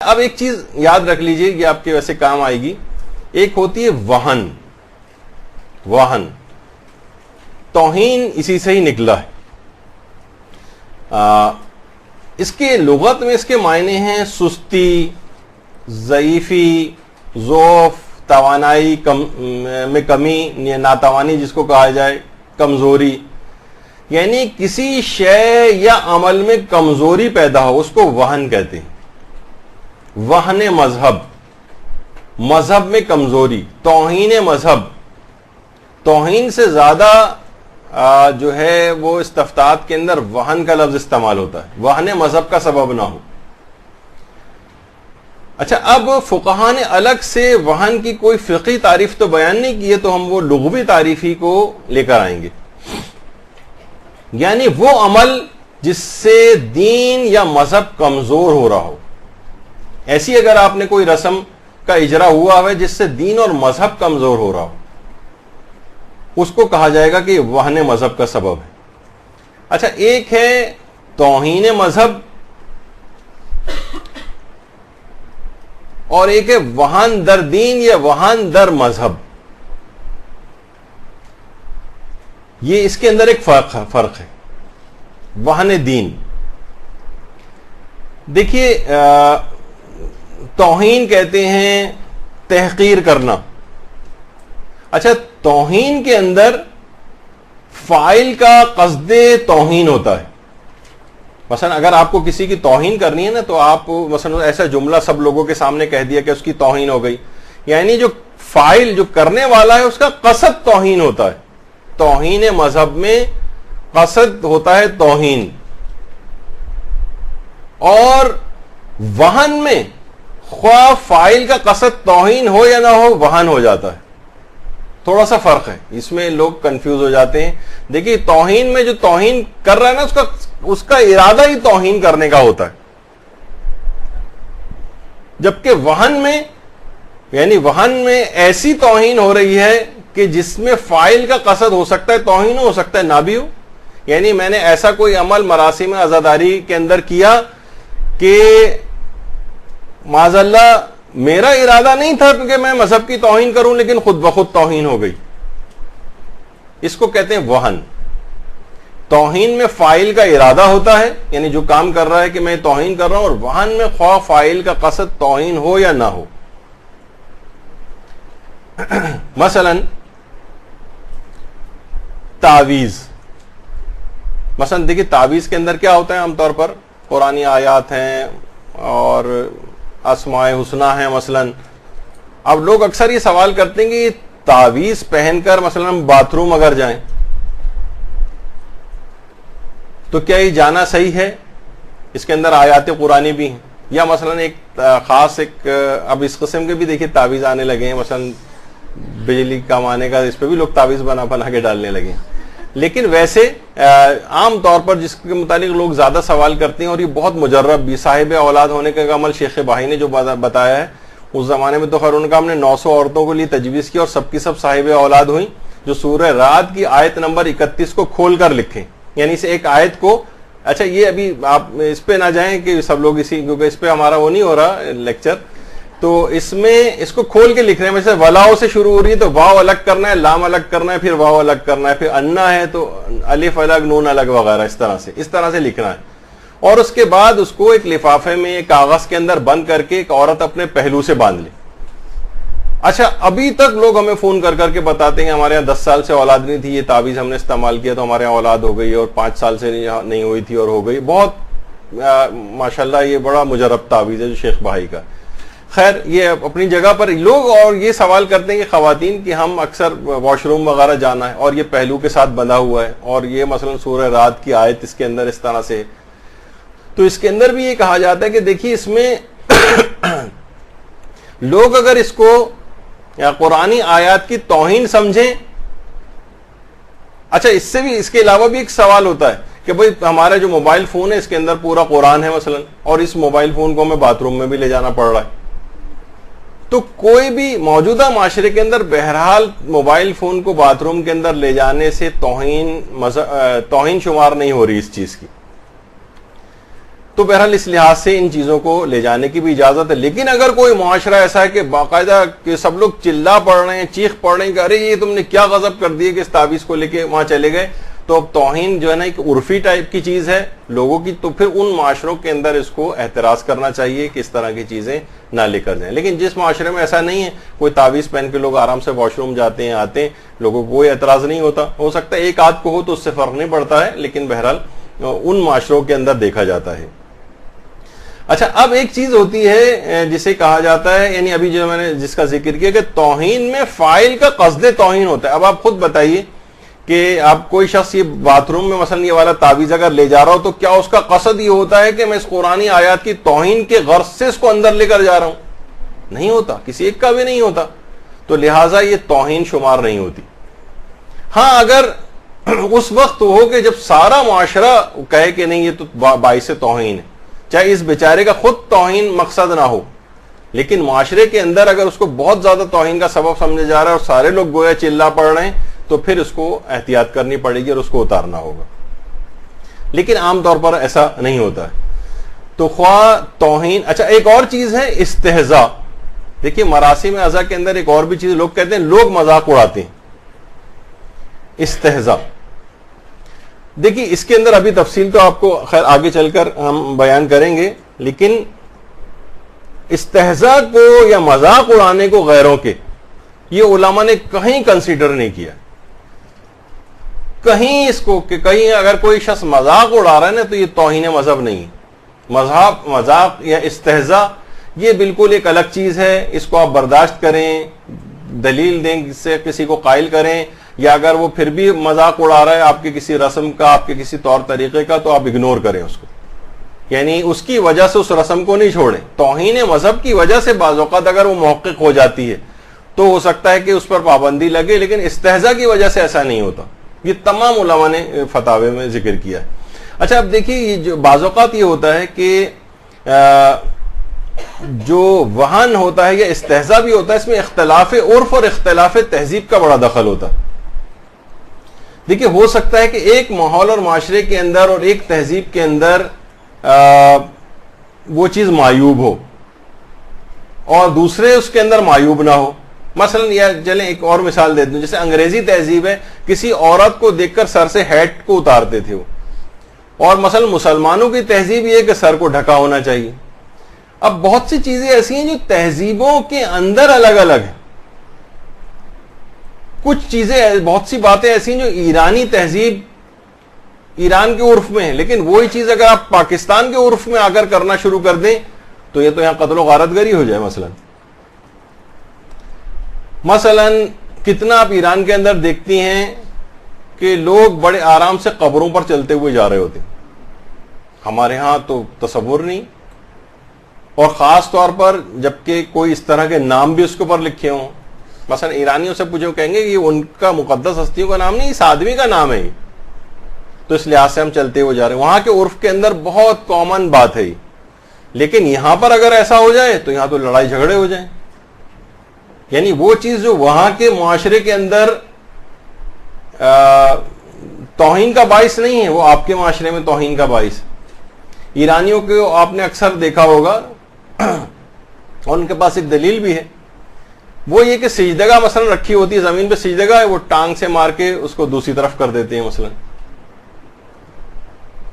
اب ایک چیز یاد رکھ لیجئے، یہ آپ کے ویسے کام آئے گی. ایک ہوتی ہے وہن. وہن توہین اسی سے ہی نکلا ہے. اس کے لغت میں اس کے معنی ہیں سستی، ضعیفی، ضعف، توانائی میں کمی، ناتوانی جس کو کہا جائے، کمزوری. یعنی کسی شے یا عمل میں کمزوری پیدا ہو اس کو وہن کہتے ہیں. وہن مذہب، مذہب میں کمزوری، توہین مذہب. توہین سے زیادہ جو ہے وہ استفتاحات کے اندر وہن کا لفظ استعمال ہوتا ہے، وہن مذہب کا سبب نہ ہو. اچھا، اب فقہاء نے الگ سے وہن کی کوئی فقہی تعریف تو بیان نہیں کی ہے، تو ہم وہ لغوی تعریف ہی کو لے کر آئیں گے. یعنی وہ عمل جس سے دین یا مذہب کمزور ہو رہا ہو. ایسی اگر آپ نے کوئی رسم کا اجرا ہوا ہے جس سے دین اور مذہب کمزور ہو رہا ہو، اس کو کہا جائے گا کہ یہ وہن مذہب کا سبب ہے. اچھا، ایک ہے توہین مذہب اور ایک ہے وہن در دین یا وہن در مذہب. یہ اس کے اندر ایک فرق ہے. وہن دین، دیکھیے، توہین کہتے ہیں تحقیر کرنا. اچھا، توہین کے اندر فاعل کا قصد توہین ہوتا ہے. مثلا اگر آپ کو کسی کی توہین کرنی ہے نا، تو آپ مثلا ایسا جملہ سب لوگوں کے سامنے کہہ دیا کہ اس کی توہین ہو گئی. یعنی جو فاعل، جو کرنے والا ہے، اس کا قصد توہین ہوتا ہے. توہین مذہب میں قصد ہوتا ہے توہین، اور وہن میں خواہ فاعل کا قصد توہین ہو یا نہ ہو، وہن ہو جاتا ہے. تھوڑا سا فرق ہے، اس میں لوگ کنفیوز ہو جاتے ہیں. دیکھیے، توہین میں جو توہین کر رہا ہے نا، اس کا ارادہ ہی توہین کرنے کا ہوتا ہے. جبکہ وہن میں، یعنی وہن میں ایسی توہین ہو رہی ہے کہ جس میں فاعل کا قصد ہو سکتا ہے توہین، ہو سکتا ہے نہ بھی ہو. یعنی میں نے ایسا کوئی عمل مراسم عزاداری کے اندر کیا کہ معاذ اللہ میرا ارادہ نہیں تھا کہ میں مذہب کی توہین کروں، لیکن خود بخود توہین ہو گئی. اس کو کہتے ہیں وہن. توہین میں فاعل کا ارادہ ہوتا ہے، یعنی جو کام کر رہا ہے کہ میں توہین کر رہا ہوں، اور وہن میں خواہ فاعل کا قصد توہین ہو یا نہ ہو. مثلا تعویذ. مثلا دیکھیے، تعویذ کے اندر کیا ہوتا ہے؟ عام طور پر قرآنی آیات ہیں اور اسماء حسنہ ہیں. مثلا اب لوگ اکثر یہ سوال کرتے ہیں کہ تعویذ پہن کر مثلا باتھ روم اگر جائیں تو کیا یہ جانا صحیح ہے؟ اس کے اندر آیات قرآنی بھی ہیں. یا مثلا ایک خاص اب اس قسم کے بھی دیکھیے تعویذ آنے لگے ہیں. مثلا بجلی کمانے کا، اس پہ بھی لوگ تعویذ بنا کے ڈالنے لگے ہیں. لیکن ویسے عام طور پر جس کے متعلق لوگ زیادہ سوال کرتے ہیں، اور یہ بہت مجرب بھی، صاحب اولاد ہونے کا عمل شیخ بھائی نے جو بتایا ہے، اس زمانے میں تو خیر ان کا ہم نے 900 عورتوں کو لیے تجویز کی اور سب کی سب صاحب اولاد ہوئیں، جو سورہ رعد کی آیت نمبر 31 کو کھول کر لکھیں. یعنی اس ایک آیت کو، اچھا یہ ابھی آپ اس پہ نہ جائیں کہ سب لوگ کیونکہ اس پہ ہمارا وہ نہیں ہو رہا لیکچر، تو اس میں اس کو کھول کے لکھ رہے ہیں. جیسے ولاؤ سے شروع ہو رہی ہے تو واو الگ کرنا ہے، لام الگ کرنا ہے، پھر واو الگ کرنا ہے، پھر انا ہے تو الف الگ، نون الگ وغیرہ. اس طرح سے لکھنا ہے. اور اس کے بعد اس کو ایک لفافے میں، ایک کاغذ کے اندر بند کر کے ایک عورت اپنے پہلو سے باندھ لے. اچھا، ابھی تک لوگ ہمیں فون کر کر کے بتاتے ہیں ہمارے یہاں 10 سال سے اولاد نہیں تھی، یہ تعویذ ہم نے استعمال کیا تو ہمارے یہاں اولاد ہو گئی، اور 5 سال سے نہیں ہوئی تھی اور ہو گئی. بہت ماشاءاللہ یہ بڑا مجرب تعویذ ہے جو شیخ بھائی کا. خیر، یہ اپنی جگہ پر لوگ اور یہ سوال کرتے ہیں کہ خواتین کہ ہم اکثر واش روم وغیرہ جانا ہے اور یہ پہلو کے ساتھ بندھا ہوا ہے، اور یہ مثلا سورہ رعد کی آیت اس کے اندر اس طرح سے، تو اس کے اندر بھی یہ کہا جاتا ہے کہ دیکھیے اس میں لوگ اگر اس کو یا قرآنی آیات کی توہین سمجھیں. اچھا، اس سے بھی، اس کے علاوہ بھی ایک سوال ہوتا ہے کہ بھئی ہمارا جو موبائل فون ہے اس کے اندر پورا قرآن ہے مثلا، اور اس موبائل فون کو ہمیں باتھ روم میں بھی لے جانا پڑ رہا ہے. تو کوئی بھی موجودہ معاشرے کے اندر بہرحال موبائل فون کو باتھ روم کے اندر لے جانے سے توہین شمار نہیں ہو رہی اس چیز کی. تو بہرحال اس لحاظ سے ان چیزوں کو لے جانے کی بھی اجازت ہے. لیکن اگر کوئی معاشرہ ایسا ہے کہ باقاعدہ کہ سب لوگ چلا پڑ رہے ہیں, چیخ پڑ رہے ہیں کہ ارے یہ تم نے کیا غضب کر دیے کہ اس تعویذ کو لے کے وہاں چلے گئے, تو اب توہین جو ہے نا ایک عرفی ٹائپ کی چیز ہے لوگوں کی, تو پھر ان معاشروں کے اندر اس کو احتراز کرنا چاہیے کہ اس طرح کی چیزیں نہ لے کر جائیں. لیکن جس معاشرے میں ایسا نہیں ہے, کوئی تعویذ پہن کے لوگ آرام سے واش روم جاتے ہیں آتے ہیں, لوگوں کو کوئی اعتراض نہیں ہوتا, ہو سکتا ہے ایک آدھ کو ہو تو اس سے فرق نہیں پڑتا ہے, لیکن بہرحال ان معاشروں کے اندر دیکھا جاتا ہے. اچھا, اب ایک چیز ہوتی ہے جسے کہا جاتا ہے, یعنی ابھی جو میں نے جس کا ذکر کیا کہ توہین میں فاعل کا قصد توہین ہوتا ہے. اب آپ خود بتائیے کہ آپ کوئی شخص یہ باتھ روم میں مثلا یہ والا تعویذ اگر لے جا رہا ہو تو کیا اس کا قصد یہ ہوتا ہے کہ میں اس قرآنی آیات کی توہین کے غرض سے اس کو اندر لے کر جا رہا ہوں؟ نہیں ہوتا, کسی ایک کا بھی نہیں ہوتا, تو لہٰذا یہ توہین شمار نہیں ہوتی. ہاں اگر اس وقت ہو کہ جب سارا معاشرہ کہے کہ نہیں یہ تو باعث توہین ہے, چاہے اس بیچارے کا خود توہین مقصد نہ ہو, لیکن معاشرے کے اندر اگر اس کو بہت زیادہ توہین کا سبب سمجھا جا رہا ہے اور سارے لوگ گویا چلا پڑ رہے ہیں, تو پھر اس کو احتیاط کرنی پڑے گی اور اس کو اتارنا ہوگا. لیکن عام طور پر ایسا نہیں ہوتا ہے. تو خواہ توہین. اچھا, ایک اور چیز ہے استہزاء. دیکھیے مراسم اعضاء کے اندر ایک اور بھی چیز لوگ کہتے ہیں لوگ مذاق اڑاتے ہیں, استہزاء. دیکھیے اس کے اندر ابھی تفصیل تو آپ کو خیر آگے چل کر ہم بیان کریں گے, لیکن استہزاء کو یا مذاق اڑانے کو غیروں کے, یہ علماء نے کہیں کنسیڈر نہیں کیا کہیں اس کو, کہ کہیں اگر کوئی شخص مذاق اڑا رہا ہے نا تو یہ توہین مذہب نہیں. مذاق یا استہزاء یہ بالکل ایک الگ چیز ہے, اس کو آپ برداشت کریں, دلیل دیں, جس سے کسی کو قائل کریں, یا اگر وہ پھر بھی مذاق اڑا رہا ہے آپ کے کسی رسم کا, آپ کے کسی طور طریقے کا, تو آپ اگنور کریں اس کو, یعنی اس کی وجہ سے اس رسم کو نہیں چھوڑیں. توہین مذہب کی وجہ سے بعض اوقات اگر وہ محقق ہو جاتی ہے تو ہو سکتا ہے کہ اس پر پابندی لگے, لیکن استہزاء کی وجہ سے ایسا نہیں ہوتا. یہ تمام علماء نے فتاوے میں ذکر کیا ہے. اچھا, اب دیکھیے یہ جو بعض اوقات یہ ہوتا ہے کہ جو وہن ہوتا ہے یا استہزاء بھی ہوتا ہے, اس میں اختلاف عرف اور اختلاف تہذیب کا بڑا دخل ہوتا ہے. دیکھیے ہو سکتا ہے کہ ایک ماحول اور معاشرے کے اندر اور ایک تہذیب کے اندر وہ چیز معیوب ہو اور دوسرے اس کے اندر معیوب نہ ہو. مثلا یا چلیں ایک اور مثال دے دوں, جیسے انگریزی تہذیب ہے, کسی عورت کو دیکھ کر سر سے ہیٹ کو اتارتے تھے وہ, اور مثلا مسلمانوں کی تہذیب یہ ہے کہ سر کو ڈھکا ہونا چاہیے. اب بہت سی چیزیں ایسی ہیں جو تہذیبوں کے اندر الگ الگ ہیں. کچھ چیزیں, بہت سی باتیں ایسی ہیں جو ایرانی تہذیب ایران کے عرف میں ہیں, لیکن وہی چیز اگر آپ پاکستان کے عرف میں آ کر کرنا شروع کر دیں تو یہ تو یہاں قتل و غارت گری ہو جائے. مثلا کتنا آپ ایران کے اندر دیکھتی ہیں کہ لوگ بڑے آرام سے قبروں پر چلتے ہوئے جا رہے ہوتے ہیں, ہمارے ہاں تو تصور نہیں. اور خاص طور پر جبکہ کوئی اس طرح کے نام بھی اس کے اوپر لکھے ہوں, مثلا ایرانیوں سے پوچھو کہیں گے کہ یہ ان کا مقدس ہستیوں کا نام نہیں, اس آدمی کا نام ہے, تو اس لحاظ سے ہم چلتے ہوئے جا رہے ہیں. وہاں کے عرف کے اندر بہت کامن بات ہے, لیکن یہاں پر اگر ایسا ہو جائے تو یہاں تو لڑائی جھگڑے ہو جائیں. یعنی وہ چیز جو وہاں کے معاشرے کے اندر توہین کا باعث نہیں ہے, وہ آپ کے معاشرے میں توہین کا باعث. ایرانیوں کو آپ نے اکثر دیکھا ہوگا اور ان کے پاس ایک دلیل بھی ہے, وہ یہ کہ سجدگاہ مثلا رکھی ہوتی ہے زمین پہ, سجدگاہ ہے وہ ٹانگ سے مار کے اس کو دوسری طرف کر دیتے ہیں مثلا.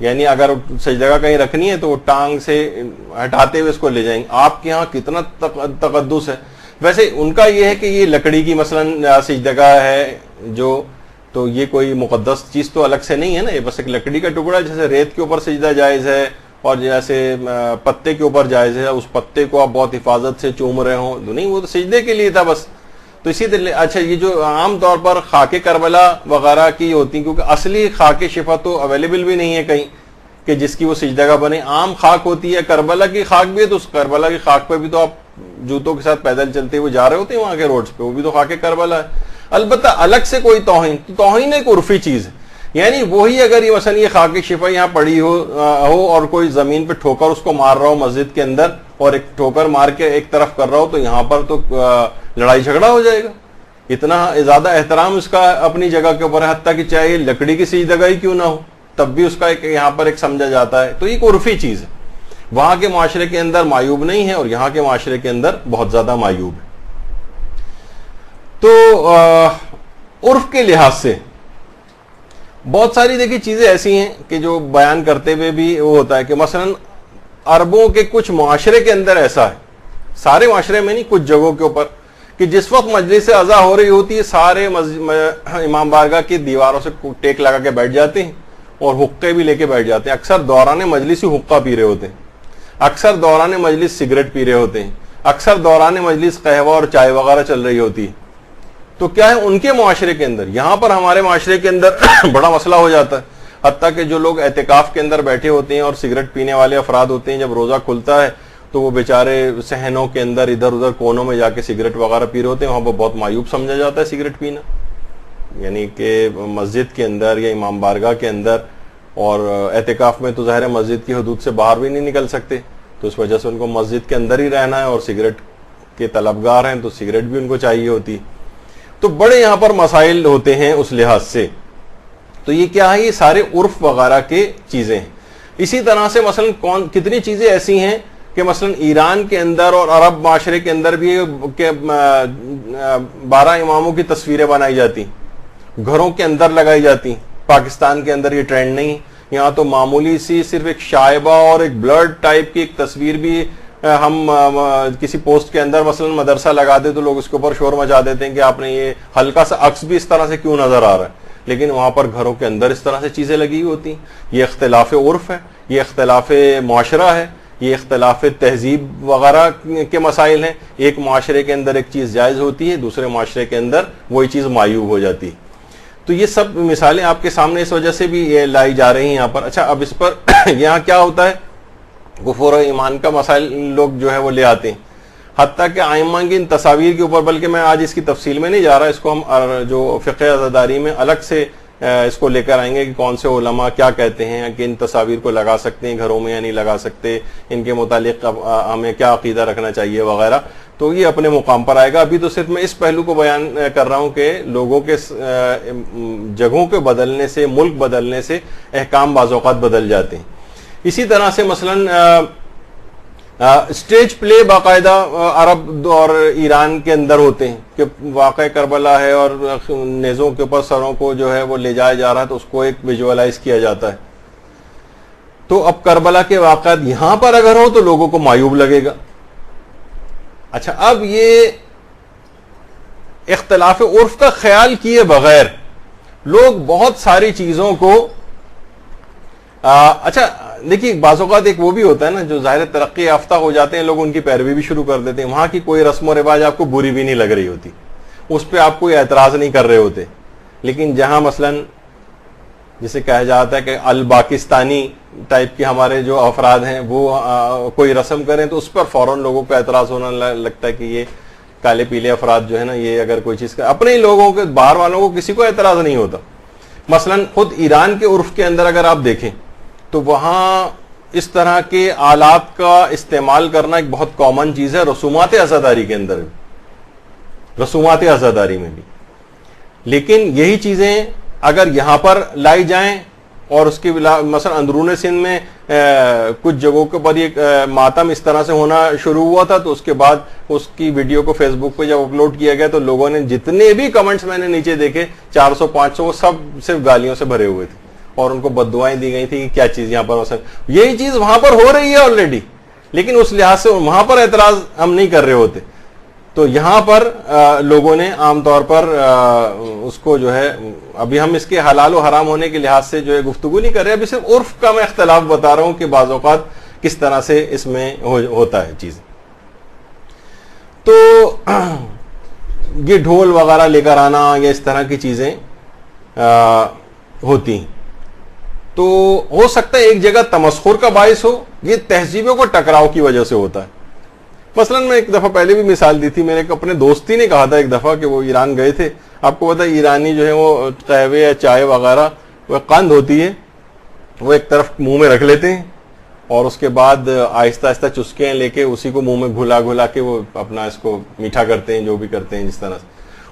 یعنی اگر سجدگاہ کہیں رکھنی ہے تو وہ ٹانگ سے ہٹاتے ہوئے اس کو لے جائیں گے. آپ کے ہاں کتنا تقدس ہے. ویسے ان کا یہ ہے کہ یہ لکڑی کی مثلا سجدگاہ ہے جو, تو یہ کوئی مقدس چیز تو الگ سے نہیں ہے نا, یہ بس ایک لکڑی کا ٹکڑا, جیسے ریت کے اوپر سجدہ جائز ہے اور جیسے پتے کے اوپر جائز ہے, اس پتے کو آپ بہت حفاظت سے چوم رہے ہوں, نہیں وہ تو سجدے کے لیے تھا بس. تو اسی طرح اچھا یہ جو عام طور پر خاک کربلا وغیرہ کی ہوتی ہیں, کیونکہ اصلی خاک شفا تو اویلیبل بھی نہیں ہے کہیں کہ جس کی وہ سجدگاہ بنے. عام خاک ہوتی ہے, کربلا کی خاک بھی ہے, تو اس کربلا کی خاک پہ بھی تو آپ جوتوں کے ساتھ پیدل چلتے ہوئے جا رہے ہوتے ہیں وہاں کے روڈز پہ, وہ بھی تو خاک کربلا ہے. البتہ الگ سے کوئی توہین, تو توہین ایک عرفی چیز ہے. یعنی وہی اگر یہ مثلا یہ خاک شفا یہاں پڑی ہو اور کوئی زمین پہ ٹھوکر اس کو مار رہا ہو مسجد کے اندر, اور ایک ٹھوکر مار کے ایک طرف کر رہا ہو, تو یہاں پر تو لڑائی جھگڑا ہو جائے گا. اتنا زیادہ احترام اس کا اپنی جگہ کے اوپر ہے, حتیٰ کہ چاہے لکڑی کی سجدگاہ ہی کیوں نہ ہو, تب بھی اس کا ایک یہاں پر ایک سمجھا جاتا ہے. تو ایک عرفی چیز ہے. وہاں کے معاشرے کے اندر معیوب نہیں ہے اور یہاں کے معاشرے کے اندر بہت زیادہ معیوب ہے. تو عرف کے لحاظ سے بہت ساری دیکھیے چیزیں ایسی ہیں کہ جو بیان کرتے ہوئے بھی وہ ہوتا ہے کہ مثلا عربوں کے کچھ معاشرے کے اندر ایسا ہے, سارے معاشرے میں نہیں, کچھ جگہوں کے اوپر, کہ جس وقت مجلس عزا ہو رہی ہوتی ہے سارے امام بارگاہ کی دیواروں سے ٹیک لگا کے بیٹھ جاتے ہیں اور حقے بھی لے کے بیٹھ جاتے ہیں. اکثر دوران مجلس ہی حقہ پی رہے ہوتے ہیں, اکثر دوران مجلس سگریٹ پی رہے ہوتے ہیں, اکثر دوران مجلس قہوہ اور چائے وغیرہ چل رہی ہوتی ہے. تو کیا ہے ان کے معاشرے کے اندر, یہاں پر ہمارے معاشرے کے اندر بڑا مسئلہ ہو جاتا ہے. حتیٰ کہ جو لوگ اعتکاف کے اندر بیٹھے ہوتے ہیں اور سگریٹ پینے والے افراد ہوتے ہیں, جب روزہ کھلتا ہے تو وہ بیچارے صحنوں کے اندر ادھر ادھر کونوں میں جا کے سگریٹ وغیرہ پی رہے ہوتے ہیں. وہاں پر بہت معیوب سمجھا جاتا ہے سگریٹ پینا, یعنی کہ مسجد کے اندر یا امام بارگاہ کے اندر, اور اعتکاف میں تو ظاہر مسجد کی حدود سے باہر بھی نہیں نکل سکتے, تو اس وجہ سے ان کو مسجد کے اندر ہی رہنا ہے, اور سگریٹ کے طلبگار ہیں تو سگریٹ بھی ان کو چاہیے ہوتی. تو بڑے یہاں پر مسائل ہوتے ہیں اس لحاظ سے. تو یہ کیا ہے, یہ سارے عرف وغیرہ کے چیزیں ہیں. اسی طرح سے مثلا کتنی چیزیں ایسی ہیں کہ مثلا ایران کے اندر اور عرب معاشرے کے اندر بھی 12 اماموں کی تصویریں بنائی جاتی, گھروں کے اندر لگائی جاتی. پاکستان کے اندر یہ ٹرینڈ نہیں, یہاں تو معمولی سی صرف ایک شائبہ اور ایک بلڈ ٹائپ کی ایک تصویر بھی ہم کسی پوسٹ کے اندر مثلا مدرسہ لگا دے تو لوگ اس کے اوپر شور مچا دیتے ہیں کہ آپ نے یہ ہلکا سا عکس بھی اس طرح سے کیوں نظر آ رہا ہے, لیکن وہاں پر گھروں کے اندر اس طرح سے چیزیں لگی ہوتی ہیں. یہ اختلاف عرف ہے, یہ اختلاف معاشرہ ہے, یہ اختلاف تہذیب وغیرہ کے مسائل ہیں. ایک معاشرے کے اندر ایک چیز جائز ہوتی ہے, دوسرے معاشرے کے اندر وہی چیز معیوب ہو جاتی ہے. تو یہ سب مثالیں آپ کے سامنے اس وجہ سے بھی یہ لائی جا رہی ہیں یہاں پر. اچھا, اب اس پر یہاں کیا ہوتا ہے, کفر و ایمان کا مسائل لوگ جو ہے وہ لے آتے ہیں, حتیٰ کہ ائمہ کی ان تصاویر کے اوپر, بلکہ میں آج اس کی تفصیل میں نہیں جا رہا, اس کو ہم جو فقہ عزاداری میں الگ سے اس کو لے کر آئیں گے کہ کون سے علماء کیا کہتے ہیں کہ ان تصاویر کو لگا سکتے ہیں گھروں میں یا نہیں لگا سکتے, ان کے متعلق ہمیں کیا عقیدہ رکھنا چاہیے وغیرہ. تو یہ اپنے مقام پر آئے گا. ابھی تو صرف میں اس پہلو کو بیان کر رہا ہوں کہ لوگوں کے جگہوں کے بدلنے سے, ملک بدلنے سے احکام بعض اوقات بدل جاتے ہیں. اسی طرح سے مثلا اسٹیج پلے باقاعدہ عرب اور ایران کے اندر ہوتے ہیں کہ واقع کربلا ہے اور نیزوں کے اوپر سروں کو جو ہے وہ لے جایا جا رہا ہے, تو اس کو ایک ویژولاائز کیا جاتا ہے. تو اب کربلا کے واقعات یہاں پر اگر ہو تو لوگوں کو معیوب لگے گا. اچھا, اب یہ اختلاف عرف کا خیال کیے بغیر لوگ بہت ساری چیزوں کو اچھا دیکھیے, بعض اوقات ایک وہ بھی ہوتا ہے نا, جو ظاہر ترقی یافتہ ہو جاتے ہیں لوگ, ان کی پیروی بھی شروع کر دیتے ہیں. وہاں کی کوئی رسم و رواج آپ کو بری بھی نہیں لگ رہی ہوتی, اس پہ آپ کوئی اعتراض نہیں کر رہے ہوتے. لیکن جہاں مثلا جسے کہا جاتا ہے کہ الپاکستانی ٹائپ کے ہمارے جو افراد ہیں وہ کوئی رسم کریں تو اس پر فوراً لوگوں کو اعتراض ہونا لگتا ہے کہ یہ کالے پیلے افراد جو ہے نا, یہ اگر کوئی چیز اپنے ہی لوگوں کے, باہر والوں کو کسی کو اعتراض نہیں ہوتا. مثلا خود ایران کے عرف کے اندر اگر آپ دیکھیں تو وہاں اس طرح کے آلات کا استعمال کرنا ایک بہت کامن چیز ہے, رسومات عزاداری کے اندر بھی, رسومات عزاداری میں بھی. لیکن یہی چیزیں اگر یہاں پر لائی جائیں اور اس کی مثلا اندرون سندھ میں کچھ جگہوں کے پر یہ ماتم اس طرح سے ہونا شروع ہوا تھا, تو اس کے بعد اس کی ویڈیو کو فیس بک پہ جب اپلوڈ کیا گیا تو لوگوں نے جتنے بھی کمنٹس میں نے نیچے دیکھے 400-500 وہ سب صرف گالیوں سے بھرے ہوئے تھے, اور ان کو بددعائیں دی گئی تھی کہ کیا چیز یہاں پر مثلا یہی چیز وہاں پر ہو رہی ہے آلریڈی, لیکن اس لحاظ سے وہاں پر اعتراض ہم نہیں کر رہے ہوتے. تو یہاں پر لوگوں نے عام طور پر اس کو جو ہے, ابھی ہم اس کے حلال و حرام ہونے کے لحاظ سے جو ہے گفتگو نہیں کر رہے, ابھی صرف عرف کا میں اختلاف بتا رہا ہوں کہ بعض اوقات کس طرح سے اس میں ہوتا ہے چیز. تو یہ ڈھول وغیرہ لے کر آنا یا اس طرح کی چیزیں ہوتی ہیں, تو ہو سکتا ہے ایک جگہ تمسخر کا باعث ہو, یہ تہذیبوں کو ٹکراؤ کی وجہ سے ہوتا ہے. مثلا میں ایک دفعہ پہلے بھی مثال دی تھی, میرے اپنے دوستی نے کہا تھا ایک دفعہ کہ وہ ایران گئے تھے. آپ کو پتا ہے ایرانی جو ہے وہ قہوے یا چائے وغیرہ وہ قند ہوتی ہے, وہ ایک طرف منہ میں رکھ لیتے ہیں اور اس کے بعد آہستہ آہستہ چسکے لے کے اسی کو منہ میں گھلا کے وہ اپنا اس کو میٹھا کرتے ہیں, جو بھی کرتے ہیں جس طرح سے.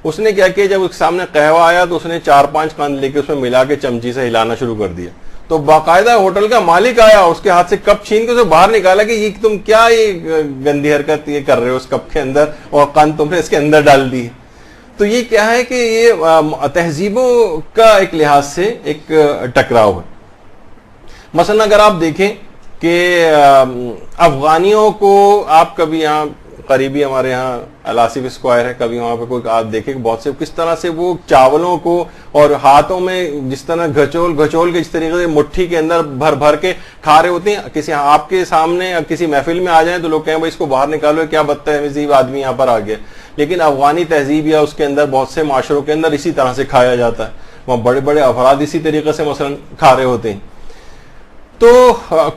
اس نے کیا کیا, جب اس کے سامنے قہوہ آیا تو اس نے 4-5 قند لے کے اس میں ملا کے چمچی سے ہلانا شروع کر دیا, تو تو باقاعدہ ہوٹل کا مالک آیا, اس کے ہاتھ سے کپ چھین کے اسے باہر نکالا کہ یہ تم کیا یہ گندی حرکت یہ کر رہے ہو اس کپ کے اندر, اور قند تم نے اس کے اندر ڈال دی. تو یہ کیا ہے کہ یہ تہذیبوں کا ایک لحاظ سے ایک ٹکراؤ ہے. مثلا اگر آپ دیکھیں کہ افغانیوں کو آپ کبھی یہاں قریبی ہمارے یہاں الاسف اسکوائر ہے, کبھی وہاں پہ کوئی آپ دیکھیں بہت سے کس طرح سے وہ چاولوں کو اور ہاتھوں میں جس طرح گھچول کے جس طریقے سے مٹھی کے اندر بھر بھر کے کھا رہے ہوتے ہیں. کسی آپ کے سامنے یا کسی محفل میں آ جائیں تو لوگ کہیں بھائی اس کو باہر نکالو, کیا بدتمیز آدمی یہاں پر آ گیا. لیکن افغانی تہذیب یا اس کے اندر بہت سے معاشروں کے اندر اسی طرح سے کھایا جاتا ہے. وہاں بڑے بڑے افراد اسی طریقے سے مثلا کھا رہے ہوتے ہیں. تو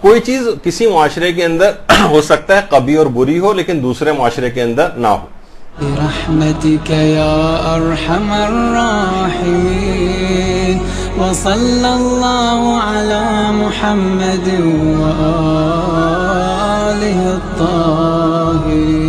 کوئی چیز کسی معاشرے کے اندر ہو سکتا ہے قبی اور بری ہو, لیکن دوسرے معاشرے کے اندر نہ ہو. برحمتك يا أرحم الراحمين وصلى الله على محمد وآله الطاهرين.